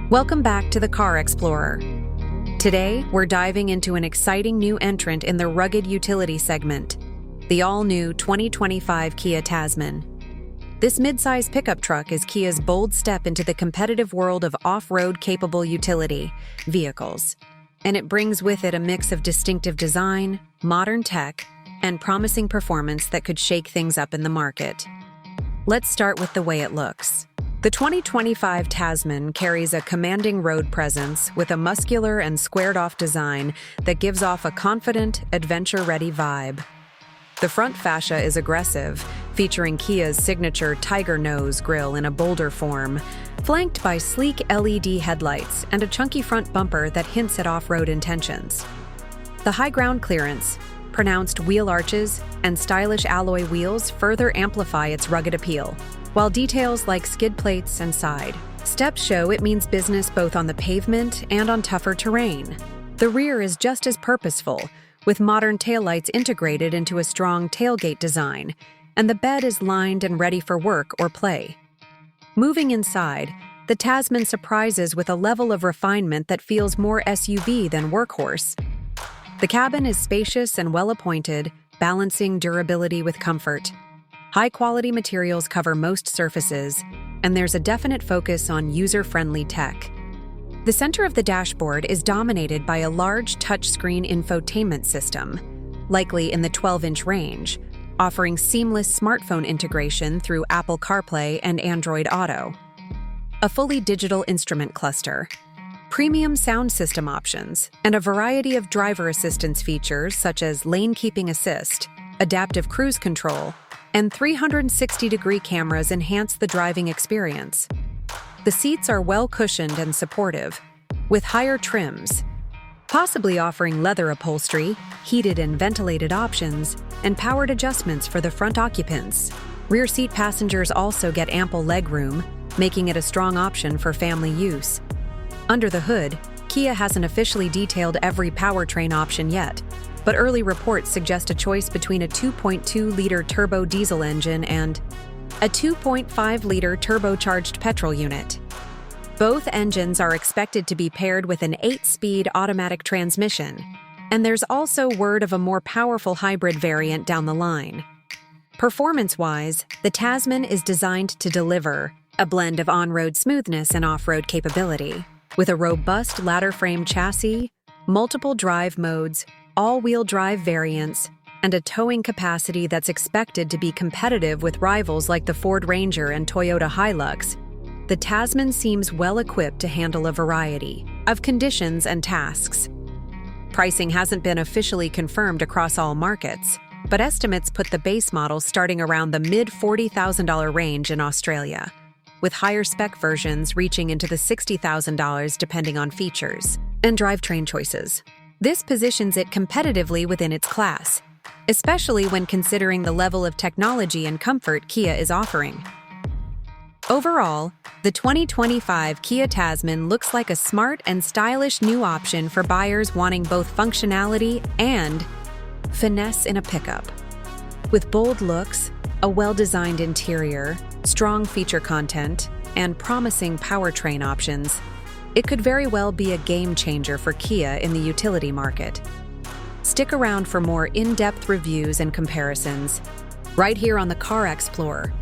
Welcome back to the Car Explorer. Today, we're diving into an exciting new entrant in the rugged utility segment, the all-new 2025 Kia Tasman. This mid-size pickup truck is Kia's bold step into the competitive world of off-road capable utility vehicles, and it brings with it a mix of distinctive design, modern tech, and promising performance that could shake things up in the market. Let's start with the way it looks. The 2025 Tasman carries a commanding road presence with a muscular and squared-off design that gives off a confident, adventure-ready vibe. The front fascia is aggressive, featuring Kia's signature tiger nose grille in a bolder form, flanked by sleek LED headlights and a chunky front bumper that hints at off-road intentions. The high ground clearance, pronounced wheel arches, and stylish alloy wheels further amplify its rugged appeal, while details like skid plates and side steps show it means business both on the pavement and on tougher terrain. The rear is just as purposeful, with modern taillights integrated into a strong tailgate design, and the bed is lined and ready for work or play. Moving inside, the Tasman surprises with a level of refinement that feels more SUV than workhorse. The cabin is spacious and well-appointed, balancing durability with comfort. High-quality materials cover most surfaces, and there's a definite focus on user-friendly tech. The center of the dashboard is dominated by a large touchscreen infotainment system, likely in the 12-inch range, offering seamless smartphone integration through Apple CarPlay and Android Auto. A fully digital instrument cluster, premium sound system options, and a variety of driver assistance features such as lane keeping assist, adaptive cruise control, and 360-degree cameras enhance the driving experience. The seats are well cushioned and supportive, with higher trims, possibly offering leather upholstery, heated and ventilated options, and powered adjustments for the front occupants. Rear seat passengers also get ample legroom, making it a strong option for family use. Under the hood, Kia hasn't officially detailed every powertrain option yet, but early reports suggest a choice between a 2.2-liter turbo diesel engine and a 2.5-liter turbocharged petrol unit. Both engines are expected to be paired with an 8-speed automatic transmission, and there's also word of a more powerful hybrid variant down the line. Performance-wise, the Tasman is designed to deliver a blend of on-road smoothness and off-road capability, with a robust ladder-frame chassis, multiple drive modes, all-wheel drive variants, and a towing capacity that's expected to be competitive with rivals like the Ford Ranger and Toyota Hilux. The Tasman seems well-equipped to handle a variety of conditions and tasks. Pricing hasn't been officially confirmed across all markets, but estimates put the base model starting around the mid-$40,000 range in Australia, with higher spec versions reaching into the $60,000 depending on features and drivetrain choices. This positions it competitively within its class, especially when considering the level of technology and comfort Kia is offering. Overall, the 2025 Kia Tasman looks like a smart and stylish new option for buyers wanting both functionality and finesse in a pickup. With bold looks, a well-designed interior, strong feature content, and promising powertrain options, it could very well be a game-changer for Kia in the utility market. Stick around for more in-depth reviews and comparisons, right here on the Car Explorer.